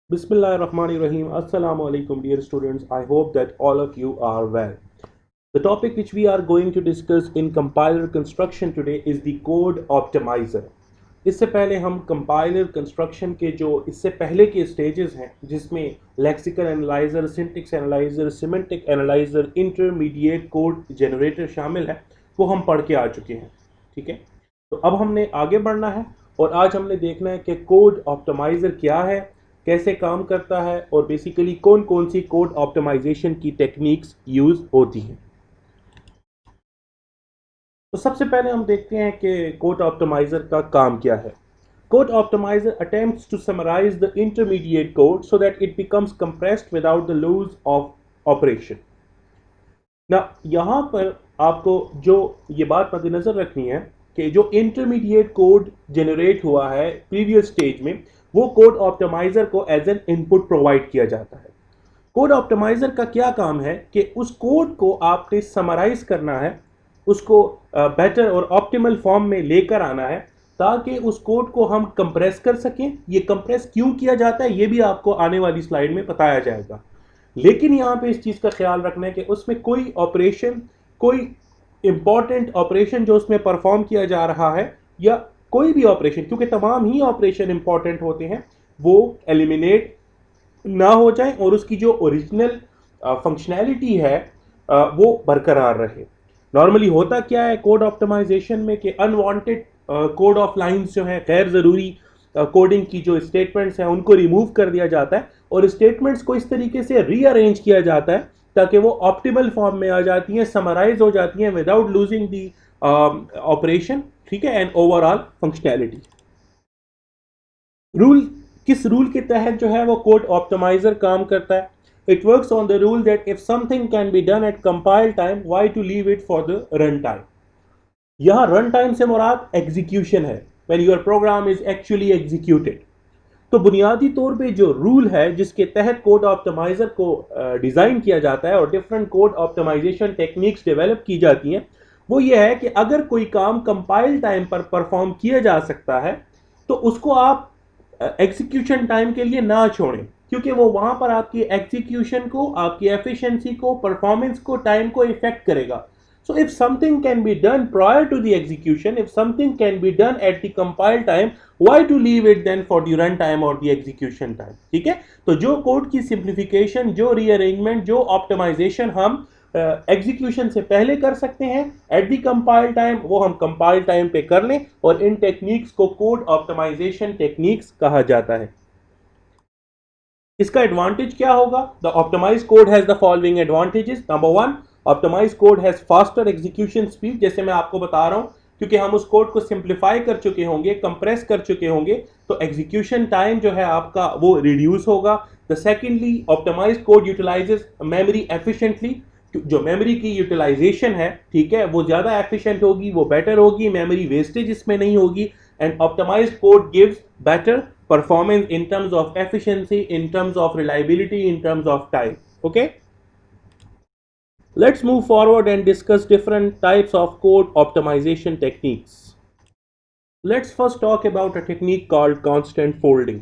Bismillahirrahmanirrahim. Assalamu alaikum, dear students. I hope that all of you are well. The topic which we are going to discuss in compiler construction today is the code optimizer. इससे पहले हम compiler construction के जो इससे पहले के stages हैं जिसमें lexical analyser, syntax analyser, semantic analyser, intermediate code generator शामिल है, वो हम पढ़ के आ चुके हैं. ठीक है, तो अब हमने आगे बढ़ना है और आज हमने देखना है कि कोड ऑप्टिमाइज़र क्या है, कैसे काम करता है और बेसिकली कौन कौन सी कोड ऑप्टिमाइजेशन की टेक्निक्स यूज़ होती हैं. तो सबसे पहले हम देखते हैं कि कोड ऑप्टिमाइज़र का काम क्या है. Code optimizer attempts to summarize the intermediate code so that it becomes compressed without the loss of operation. Now, यहाँ पर आपको जो ये बात मद्देनज़र रखनी है कि जो इंटरमीडिएट कोड जनरेट हुआ है प्रीवियस स्टेज में, वो कोड ऑप्टिमाइज़र को एज एन इनपुट प्रोवाइड किया जाता है. कोड ऑप्टिमाइज़र का क्या काम है कि उस कोड को आपने समराइज करना है, उसको बेटर और ऑप्टिमल फॉर्म में लेकर आना है ताकि उस कोड को हम कंप्रेस कर सकें. ये कंप्रेस क्यों किया जाता है ये भी आपको आने वाली स्लाइड में बताया जाएगा. लेकिन यहाँ पे इस चीज़ का ख्याल रखना है कि उसमें कोई ऑपरेशन, कोई इंपॉर्टेंट ऑपरेशन जो उसमें परफॉर्म किया जा रहा है या कोई भी ऑपरेशन, क्योंकि तमाम ही ऑपरेशन इंपॉर्टेंट होते हैं, वो एलिमिनेट ना हो जाए और उसकी जो ओरिजिनल फंक्शनैलिटी है वो बरकरार रहे. नॉर्मली होता क्या है कोड ऑप्टिमाइजेशन में कि अनवांटेड कोड ऑफ लाइन्स जो हैं, गैर ज़रूरी कोडिंग की जो स्टेटमेंट्स हैं उनको रिमूव कर दिया जाता है और स्टेटमेंट्स को इस तरीके से रीअरेंज किया जाता है ताकि वो ऑप्टिमल फॉर्म में आ जाती हैं, समराइज हो जाती हैं विदाउट लूजिंग दी ऑपरेशन. ठीक है, एंड ओवरऑल फंक्शनैलिटी. रूल, किस रूल के तहत जो है वो कोड ऑप्टिमाइजर काम करता है? It works on the rule that if something can be done at compile time, why to leave it for the run time. यहाँ रन टाइम से मुराद एग्जीक्यूशन है, when your program is actually executed. तो बुनियादी तौर पे जो rule है जिसके तहत कोड ऑप्टिमाइजर को डिज़ाइन किया जाता है और different code optimisation techniques develop की जाती हैं, वो ये है कि अगर कोई काम कंपाइल टाइम पर परफॉर्म किया जा सकता है तो उसको आप एग्जीक्यूशन टाइम के लिए ना छोड़ें, क्योंकि वो वहाँ पर आपकी एग्जीक्यूशन को, आपकी एफिशिएंसी को, परफॉर्मेंस को, टाइम को इफेक्ट करेगा. So if something can be done prior to the execution, if something can be done at the compile time, why to leave it then for the run time or the execution time? ठीक है, तो जो code की simplification, जो rearrangement, जो optimisation हम execution से पहले कर सकते हैं एट दी कंपाइल टाइम, वो हम कंपाइल टाइम पे कर लें और इन टेक्निक्स को कोड ऑप्टिमाइजेशन टेक्निक्स कहा जाता है. इसका एडवांटेज क्या होगा? The optimise code has the following advantages. Number one, optimise code has faster execution speed. जैसे मैं आपको बता रहा हूं, क्योंकि हम उस कोड को सिंप्लीफाई कर चुके होंगे, कंप्रेस कर चुके होंगे, तो एग्जीक्यूशन टाइम जो है आपका वो रिड्यूस होगा. The secondly, optimise code utilises memory efficiently. जो मेमोरी की यूटिलाइजेशन है, ठीक है, वो ज़्यादा एफिशिएंट होगी, वो बेटर होगी, मेमोरी वेस्टेज इसमें नहीं होगी. And optimise code gives better performance in terms of efficiency, in terms of reliability, in terms of time. Okay, let's move forward and discuss different types of code optimization techniques. Let's first talk about a technique called constant folding.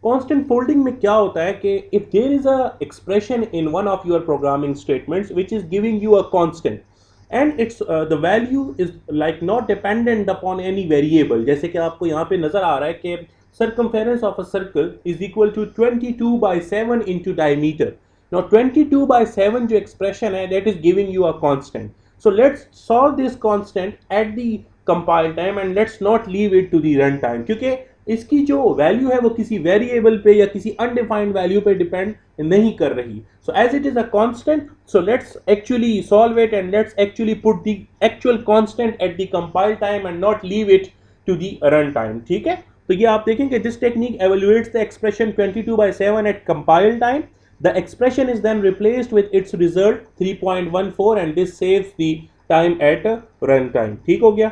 Constant folding में क्या होता है कि if there is a expression in one of your programming statements which is giving you a constant and it's the value is like not dependent upon any variable. जैसे कि आपको यहाँ पे नजर आ रहा है कि circumference of a circle is equal to 22/7 into diameter. Now 22/7 जो expression है that is giving you a constant. So let's solve this constant at the compile time and let's not leave it to the run time, क्योंकि इसकी जो value है वो किसी variable पे या किसी अनडिफाइंड वैल्यू पे डिपेंड नहीं कर रही. So as it is a constant, so let's actually solve it and let's actually put the actual constant at the compile time and not leave it to the run time. ठीक है, तो ये आप देखेंगे this technique evaluates the expression 22/7 at compile time. The expression is then replaced with its result 3.14 and this saves the time at run time. ठीक हो गया.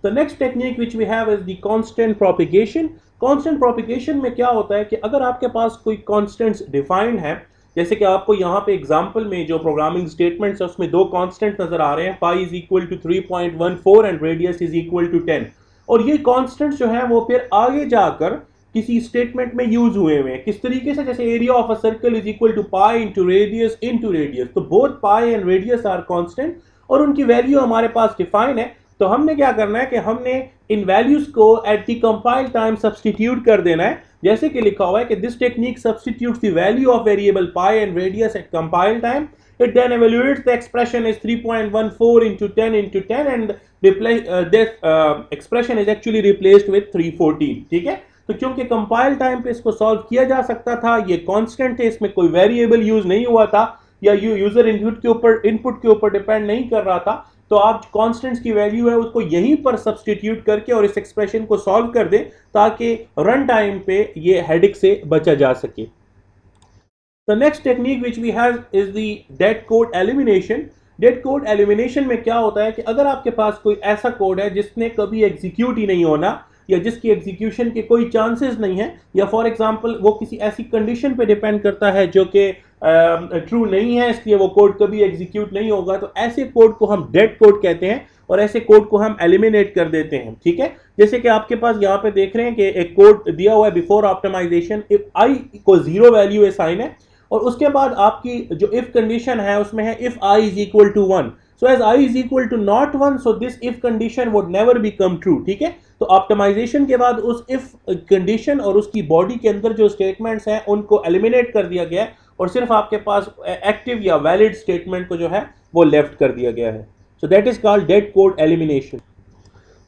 The next technique which we have is the constant propagation. Constant propagation में क्या होता है कि अगर आपके पास कोई constants defined है, जैसे कि आपको यहाँ पे एग्जाम्पल में जो प्रोग्रामिंग स्टेटमेंट्स है उसमें दो कांस्टेंट नजर आ रहे हैं, pi is equal to 3.14 and radius is equal to 10. और ये कांस्टेंट्स जो है वो फिर आगे जाकर किसी स्टेटमेंट में यूज हुए हुए हैं। किस तरीके से, जैसे area of a circle is equal to pi into radius, तो both pi and radius are constant और उनकी वैल्यू हमारे पास डिफाइन है। तो हमने क्या करना है कि हमने इन वैल्यूज को at the compile time substitute कर देना है। जैसे कि लिखा हुआ है कि this technique substitutes the value of variable pi and radius eight compile time, it then evaluates the expression as 3.14 into 10 into 10 and this expression is actually replaced with 314। ठीक है, तो क्योंकि कंपाइल टाइम पे इसको सॉल्व किया जा सकता था, ये कांस्टेंट थे, इसमें कोई वेरिएबल यूज नहीं हुआ था या यूजर इनपुट के ऊपर डिपेंड नहीं कर रहा था, तो आप कांस्टेंट्स की वैल्यू है उसको यहीं पर सब्स्टिट्यूट करके और इस एक्सप्रेशन को सॉल्व कर दें ताकि रन टाइम पे ये हेडिक से बचा जा सके। The next technique which we have is the dead code elimination। Dead code elimination में क्या होता है कि अगर आपके पास कोई ऐसा कोड है जिसने कभी एग्जीक्यूट ही नहीं होना या जिसकी एग्जीक्यूशन के कोई चांसेस नहीं है, या फॉर एग्जांपल वो किसी ऐसी कंडीशन पे डिपेंड करता है जो कि ट्रू नहीं है, इसलिए वो कोड कभी एग्जीक्यूट नहीं होगा, तो ऐसे कोड को हम डेड कोड कहते हैं और ऐसे कोड को हम एलिमिनेट कर देते हैं। ठीक है, जैसे कि आपके पास यहाँ पे देख रहे हैं कि एक कोड दिया हुआ है बिफोर ऑप्टिमाइजेशन, इफ आई को 0 वैल्यू असाइन है और उसके बाद आपकी जो इफ कंडीशन है उसमें है if i is equal to 1, so as i is equal to not 1, so this if condition would never become true. ठीक है, तो ऑप्टिमाइजेशन के बाद उस इफ कंडीशन और उसकी बॉडी के अंदर जो स्टेटमेंट्स हैं उनको एलिमिनेट कर दिया गया है और सिर्फ आपके पास एक्टिव या वैलिड स्टेटमेंट को जो है वो लेफ्ट कर दिया गया है। So that is called dead code elimination.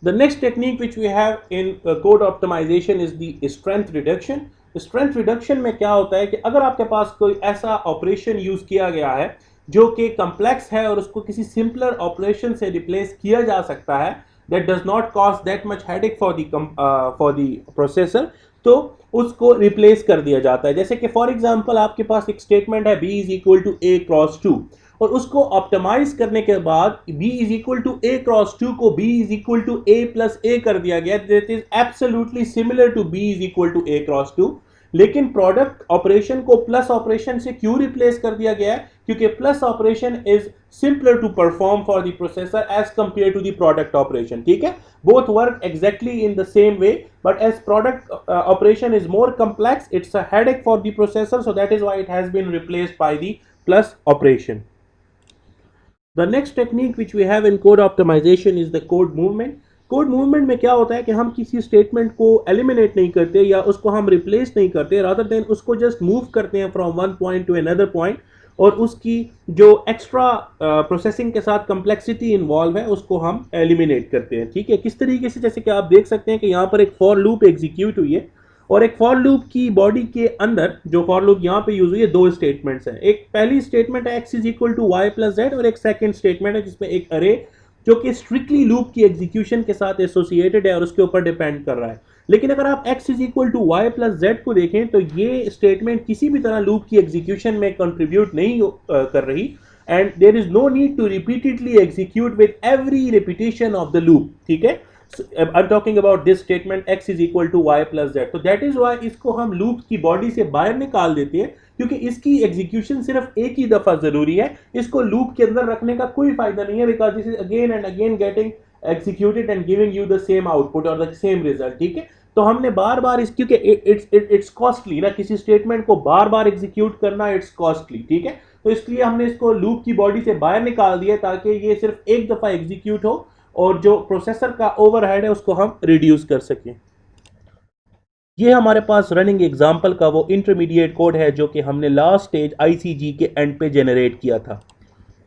The next technique which we have in code optimization is the strength reduction। Strength reduction में क्या होता है कि अगर आपके पास कोई ऐसा ऑपरेशन यूज किया गया है जो कि कम्प्लेक्स है और उसको किसी सिंपलर ऑपरेशन से रिप्लेस किया जा सकता है, that does not cost that much headache for the processor, तो उसको रिप्लेस कर दिया जाता है। जैसे कि फॉर एग्जांपल आपके पास एक स्टेटमेंट है b is equal to a cross 2 और उसको ऑप्टिमाइज करने के बाद b is equal to a cross 2 को b is equal to a plus a कर दिया गया, that is absolutely similar to b is equal to a cross 2। लेकिन प्रोडक्ट ऑपरेशन को प्लस ऑपरेशन से क्यों रिप्लेस कर दिया गया है? क्योंकि plus operation is simpler to perform for the processor as compare to the product operation. ठीक है, both work exactly in the same way, but as product operation is more complex, it's a headache for the processor, so that is why it has been replaced by the plus operation। The next technique which we have in code optimization is the code movement। Code movement में क्या होता है कि हम किसी statement को eliminate नहीं करते या उसको हम रिप्लेस नहीं करते, रादर देन उसको जस्ट मूव करते हैं from one point two another point और उसकी जो एक्स्ट्रा प्रोसेसिंग के साथ कम्प्लेक्सिटी इन्वॉल्व है उसको हम एलिमिनेट करते हैं। ठीक है, किस तरीके से, जैसे कि आप देख सकते हैं कि यहाँ पर एक फॉर लूप एग्जीक्यूट हुई है और एक फॉर लूप की बॉडी के अंदर जो फॉर लूप यहाँ पे यूज हुई है, दो स्टेटमेंट्स हैं। एक पहली स्टेटमेंट है x is equal to y plus z और एक सेकेंड स्टेटमेंट है जिसमें एक अरे जो कि स्ट्रिक्टली लूप की एग्जीक्यूशन के साथ एसोसिएटेड है और उसके ऊपर डिपेंड कर रहा है। लेकिन अगर आप x is equal to y plus z को देखें तो ये स्टेटमेंट किसी भी तरह लूप की एग्जीक्यूशन में कंट्रीब्यूट नहीं कर रही and there is no need to repeatedly execute with every repetition of the loop. ठीक है, I am talking about this statement x is equal to y plus z, तो दैट इज वाई इसको हम loop की body से बाहर निकाल देते हैं क्योंकि इसकी एग्जीक्यूशन सिर्फ एक ही दफा जरूरी है, इसको लूप के अंदर रखने का कोई फायदा नहीं है because this is again and again getting executed and giving you the same output और द सेम रिजल्ट। ठीक है, तो हमने बार बार इस, क्योंकि इट्स कॉस्टली ना, किसी स्टेटमेंट को बार बार एग्जीक्यूट करना इट्स कॉस्टली। ठीक है, तो इसलिए हमने इसको लूप की बॉडी से बाहर निकाल दिया ताकि ये सिर्फ एक दफा एग्जीक्यूट हो और जो प्रोसेसर का ओवरहेड है उसको हम रिड्यूस कर सकें। ये हमारे पास रनिंग एग्जाम्पल का वो इंटरमीडिएट कोड है जो कि हमने लास्ट स्टेज ICG के एंड पे जनरेट किया था।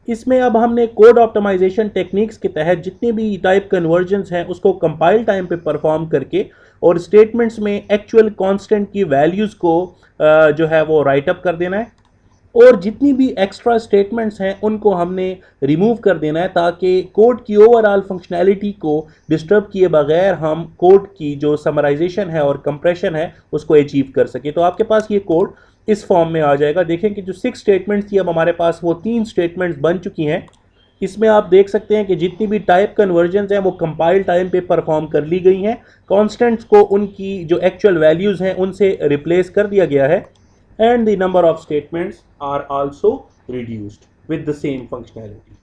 इसमें अब हमने कोड ऑप्टिमाइजेशन टेक्निक्स के तहत जितने भी टाइप कन्वर्जन्स हैं उसको कंपाइल टाइम पे परफॉर्म करके और स्टेटमेंट्स में एक्चुअल कांस्टेंट की वैल्यूज़ को जो है वो राइट अप कर देना है और जितनी भी एक्स्ट्रा स्टेटमेंट्स हैं उनको हमने रिमूव कर देना है ताकि कोड की ओवरऑल फंक्शनैलिटी को डिस्टर्ब किए बगैर हम कोड की जो समराइजेशन है और कंप्रेशन है उसको अचीव कर सके। तो आपके पास ये कोड इस फॉर्म में आ जाएगा। देखें कि जो 6 स्टेटमेंट्स थी अब हमारे पास वो 3 स्टेटमेंट्स बन चुकी हैं। इसमें आप देख सकते हैं कि जितनी भी टाइप कन्वर्जन्स हैं वो कंपाइल टाइम पे परफॉर्म कर ली गई हैं, कॉन्स्टेंट्स को उनकी जो एक्चुअल वैल्यूज़ हैं उनसे रिप्लेस कर दिया गया है and the number of statements are also reduced with the same functionality.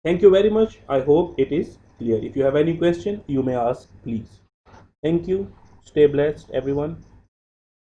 Thank you very much. I hope it is clear. If you have any question, you may ask, please. Thank you. Stay blessed, everyone.